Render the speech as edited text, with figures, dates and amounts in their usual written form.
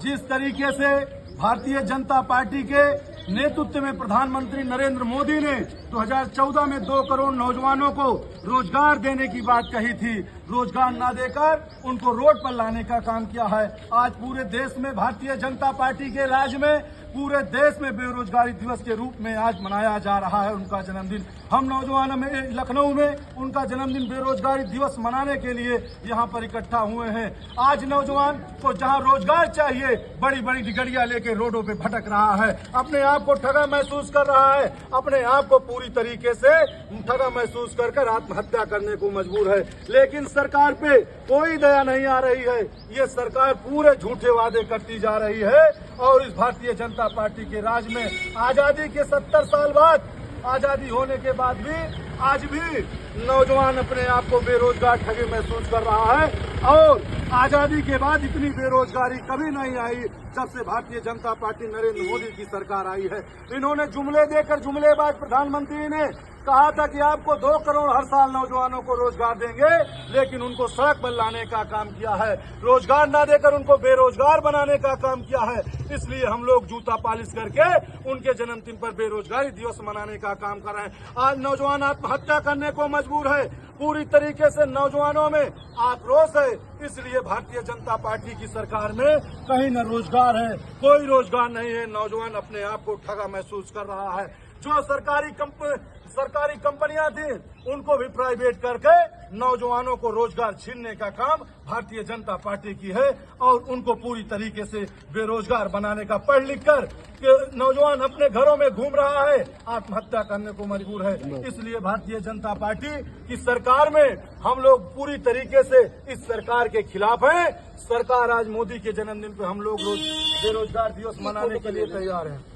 जिस तरीके से भारतीय जनता पार्टी के नेतृत्व में प्रधानमंत्री नरेंद्र मोदी ने 2014 में 2 करोड़ नौजवानों को रोजगार देने की बात कही थी, रोजगार न देकर उनको रोड पर लाने का काम किया है। आज पूरे देश में भारतीय जनता पार्टी के राज में पूरे देश में बेरोजगारी दिवस के रूप में आज मनाया जा रहा है उनका जन्मदिन। हम नौजवानों में लखनऊ में उनका जन्मदिन बेरोजगारी दिवस मनाने के लिए यहाँ पर इकट्ठा हुए हैं। आज नौजवान को जहाँ रोजगार चाहिए बड़ी बड़ी डिग्रियां लेके रोडों पे भटक रहा है, अपने आप को ठगा महसूस कर रहा है, अपने आप को पूरी तरीके से ठगा महसूस कर आत्महत्या करने को मजबूर है। लेकिन सरकार पे कोई दया नहीं आ रही है। ये सरकार पूरे झूठे वादे करती जा रही है और इस भारतीय जनता पार्टी के राज में आजादी के 70 साल बाद, आजादी होने के बाद भी आज भी नौजवान अपने आप को बेरोजगार ठगे महसूस कर रहा है। और आजादी के बाद इतनी बेरोजगारी कभी नहीं आई जब से भारतीय जनता पार्टी नरेंद्र मोदी की सरकार आई है। इन्होंने जुमले देकर, जुमलेबाज प्रधानमंत्री ने कहा था कि आपको 2 करोड़ हर साल नौजवानों को रोजगार देंगे, लेकिन उनको सड़क पर लाने का काम किया है, रोजगार न देकर उनको बेरोजगार बनाने का काम किया है। इसलिए हम लोग जूता पालिश करके उनके जन्मदिन पर बेरोजगारी दिवस मनाने का काम कर रहे हैं। आज नौजवान आत्महत्या करने को मजबूर है। पूरी तरीके से नौजवानों में आक्रोश है। इसलिए भारतीय जनता पार्टी की सरकार में कहीं न रोजगार है, कोई रोजगार नहीं है। नौजवान अपने आप को ठगा महसूस कर रहा है। जो सरकारी कंपनियां थी उनको भी प्राइवेट करके नौजवानों को रोजगार छीनने का काम भारतीय जनता पार्टी की है और उनको पूरी तरीके से बेरोजगार बनाने का पढ़ लिख कर नौजवान अपने घरों में घूम रहा है, आत्महत्या करने को मजबूर है। इसलिए भारतीय जनता पार्टी की सरकार में हम लोग पूरी तरीके से इस सरकार के खिलाफ हैं। सरकार आज मोदी के जन्मदिन पे हम लोग बेरोजगार दिवस मनाने के लिए तैयार हैं।